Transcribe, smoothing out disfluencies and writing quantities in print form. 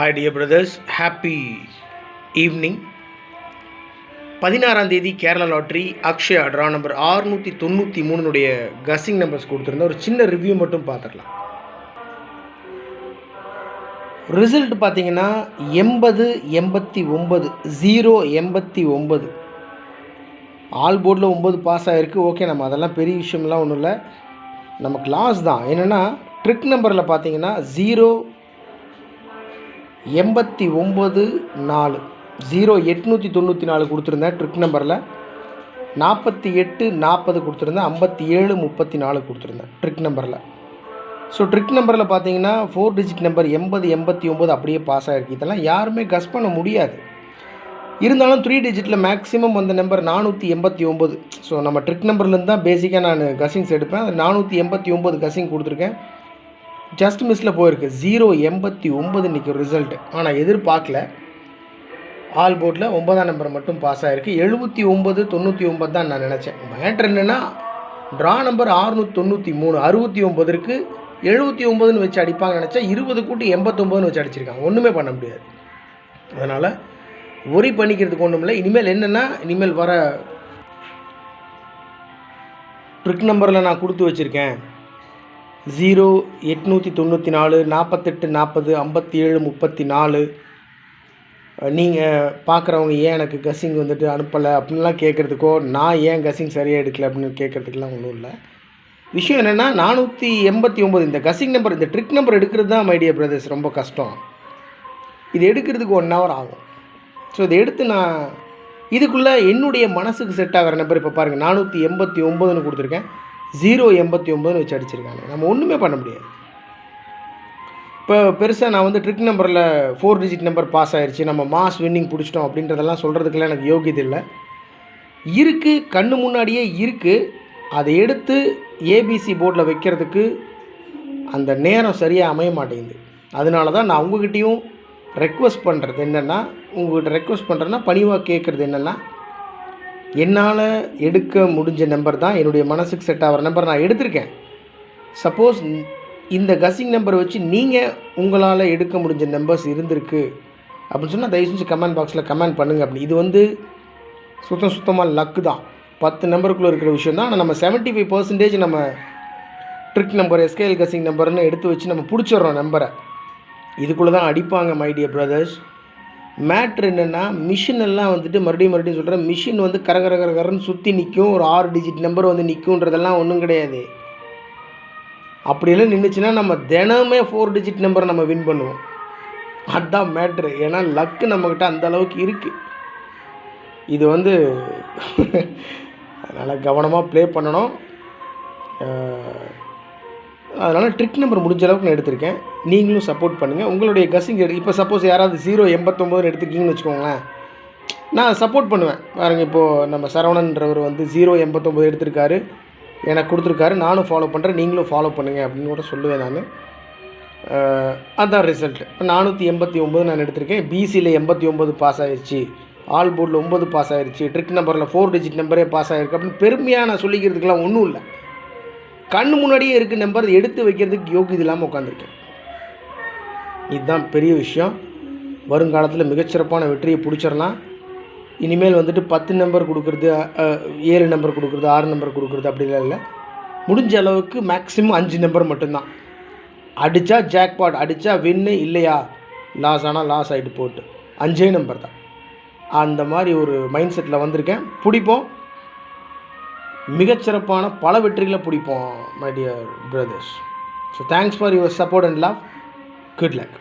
Hi dear brothers, happy evening. 16ஆம் தேதி Kerala lottery Akshaya draw number 693 guessing numbers கொடுத்துருந்தேன். ஒரு சின்ன ரிவ்யூ மட்டும் பார்த்துடலாம். ரிசல்ட் பார்த்தீங்கன்னா 80 89 0 89. ஆல் போர்டில் 9 பாஸ் ஆகிருக்கு. ஓகே, நம்ம அதெல்லாம் பெரிய விஷயம்லாம் ஒன்றும் இல்லை, நமக்கு லாஸ் தான். என்னென்னா ட்ரிக் நம்பரில் பார்த்தீங்கன்னா 0 89 4 0894 கொடுத்துருந்தேன். ட்ரிக் நம்பரில் 48 40 கொடுத்துருந்தேன். 57 34 கொடுத்துருந்தேன் ட்ரிக் நம்பரில். ஸோ ட்ரிக் நம்பரில் பார்த்தீங்கன்னா 4 டிஜிட் நம்பர் 80 89 அப்படியே பாஸ் ஆகிருக்கு. இதெல்லாம் யாருமே கஸ் பண்ண முடியாது. இருந்தாலும் 3 டிஜிட்டில் மேக்ஸிமம் வந்த நம்பர் 489. ஸோ நம்ம ட்ரிக் நம்பர்லேருந்து தான் பேசிக்காக நான் கஸிங்ஸ் எடுப்பேன். அது 489 கஸிங் கொடுத்துருக்கேன். ஜஸ்ட் மிஸ்ஸில் போயிருக்கு. 0 89 இன்றைக்கி ரிசல்ட்டு. ஆனால் எதிர்பார்க்கல. ஆல் போர்டில் 9ஆம் நம்பர் மட்டும் பாஸ் ஆகிருக்கு. 79 99 தான் நான் நினச்சேன். மேட்ரு என்னென்னா ட்ரா நம்பர் 693 69 இருக்குது. 79ன்னு வச்சு அடிப்பாங்க நினச்சா 20 கூட்டி 89ன்னு வச்சு அடிச்சிருக்காங்க. ஒன்றுமே பண்ண முடியாது. அதனால் ஒரி பண்ணிக்கிறதுக்கு ஒன்றும் இல்லை. இனிமேல் என்னென்னா இனிமேல் வர ட்ரிக் நம்பரில் நான் கொடுத்து வச்சுருக்கேன் 0 894 48 40 57 34. நீங்கள் பார்க்குறவங்க ஏன் எனக்கு கஸிங் வந்துட்டு அனுப்பலை அப்படின்லாம் கேட்குறதுக்கோ, நான் ஏன் கஸிங் சரியாக எடுக்கலை அப்படின்னு கேட்குறதுக்கெலாம் ஒன்றும் இல்லை. விஷயம் என்னென்னா 489 இந்த கஸிங் நம்பர், இந்த ட்ரிக் நம்பர் எடுக்கிறது தான் மை டியர் பிரதர்ஸ் ரொம்ப கஷ்டம். இது எடுக்கிறதுக்கு 1 hour ஆகும். ஸோ இதை எடுத்து நான் இதுக்குள்ளே என்னுடைய மனசுக்கு செட் ஆகிற நம்பர் இப்போ பாருங்கள் 489ன்னு கொடுத்துருக்கேன். 0 89ன்னு வச்சு அடிச்சிருக்காங்க. நம்ம ஒன்றுமே பண்ண முடியாது. இப்போ பெருசாக நான் வந்து ட்ரிக் நம்பரில் 4 டிஜிட் நம்பர் பாஸ் ஆகிடுச்சு, நம்ம மாஸ் வின்னிங் பிடிச்சிட்டோம் அப்படின்றதெல்லாம் சொல்கிறதுக்கெல்லாம் எனக்கு யோகியது இல்லை. இருக்குது, கண்ணு முன்னாடியே இருக்குது. அதை எடுத்து ஏபிசி போர்டில் வைக்கிறதுக்கு அந்த நேரம் சரியாக அமைய மாட்டேங்குது. அதனால தான் நான் உங்கள்கிட்டையும் ரெக்வஸ்ட் பண்ணுறது என்னென்னா, உங்கள்கிட்ட ரெக்வஸ்ட் பண்ணுறேன்னா பணிவாக கேட்குறது என்னென்னா, என்னால் எடுக்க முடிஞ்ச நம்பர் தான், என்னுடைய மனசுக்கு செட் ஆகிற நம்பர் நான் எடுத்திருக்கேன். சப்போஸ் இந்த கஸிங் நம்பரை வச்சு நீங்கள் உங்களால் எடுக்க முடிஞ்ச நம்பர்ஸ் இருந்திருக்கு அப்படின்னு சொன்னால் தயவு செஞ்சு கமெண்ட் பாக்ஸில் கமெண்ட் பண்ணுங்கள். அப்படி இது வந்து சுத்தமாக லக்கு தான். 10 நம்பருக்குள்ளே இருக்கிற விஷயம் தான். ஆனால் நம்ம 75% நம்ம ட்ரிக் நம்பர் எஸ்கேஎல் கஸிங் நம்பர்னு எடுத்து வச்சு நம்ம பிடிச்சிட்றோம் நம்பரை. இதுக்குள்ளே தான் அடிப்பாங்க மை டியர் பிரதர்ஸ். மேட்ரு என்னென்னா மிஷின் எல்லாம் வந்துட்டு மறுபடியும் சொல்கிறேன், மிஷின் வந்து கரகரன்னு சுற்றி நிற்கும். ஒரு 6 டிஜிட் நம்பர் வந்து நிற்குன்றதெல்லாம் ஒன்றும் கிடையாது. அப்படியெல்லாம் நின்றுச்சுன்னா நம்ம தினமே 4 டிஜிட் நம்பரை நம்ம வின் பண்ணுவோம். அதுதான் மேட்ரு. ஏன்னா லக்கு நம்மக்கிட்ட அந்த அளவுக்கு இருக்குது. இது வந்து அதனால் கவனமாக ப்ளே பண்ணணும். அதனால் ட்ரிக் நம்பர் முடிஞ்ச அளவுக்கு நான் எடுத்திருக்கேன். நீங்களும் சப்போர்ட் பண்ணுங்கள். உங்களுடைய கஸிங் இப்போ சப்போஸ் யாராவது 0 89 எடுத்துருக்கீங்கன்னு வச்சுக்கோங்களேன், நான் சப்போர்ட் பண்ணுவேன். பாருங்கள், இப்போது நம்ம சரவணன்றவர் வந்து 0 89 எடுத்திருக்காரு, எனக்கு கொடுத்துருக்காரு. நானும் ஃபாலோ பண்ணுறேன், நீங்களும் ஃபாலோ பண்ணுங்கள் அப்படின்னு கூட சொல்லுவேன் நான். அதுதான் ரிசல்ட். இப்போ 489 நான் எடுத்திருக்கேன். பிசியில் 89 பாஸ் ஆகிடுச்சு, ஆல் போர்டில் 9 பாஸ் ஆகிடுச்சு, ட்ரிக் நம்பரில் 4 டிஜிட் நம்பரே பாஸ் ஆகிருக்கு அப்படின்னு பெருமையாக நான் சொல்லிக்கிறதுக்கெலாம் ஒன்றும் இல்லை. கண்ணு முன்னாடியே இருக்குது நம்பர், எடுத்து வைக்கிறதுக்கு யோகியது இல்லாமல் உட்காந்துருக்கேன். இதுதான் பெரிய விஷயம். வருங்காலத்தில் மிகச்சிறப்பான வெற்றியை பிடிச்சிடலாம். இனிமேல் வந்துட்டு 10 நம்பர் கொடுக்குறது, 7 நம்பர் கொடுக்குறது, 6 நம்பர் கொடுக்குறது அப்படிலாம் இல்லை. முடிஞ்ச அளவுக்கு மேக்ஸிமம் 5 நம்பர் மட்டும்தான். அடித்தா ஜாக்பாட், அடித்தா வின்னு, இல்லையா லாஸ் ஆனால் லாஸ் ஆகிட்டு போட்டு 5 நம்பர் தான். அந்த மாதிரி ஒரு மைண்ட் செட்டில் வந்திருக்கேன். பிடிப்போம், மிகச்சிறப்பான பல வெற்றிகளை பிடிப்போம் my dear brothers. So thanks for your support and love. Good luck.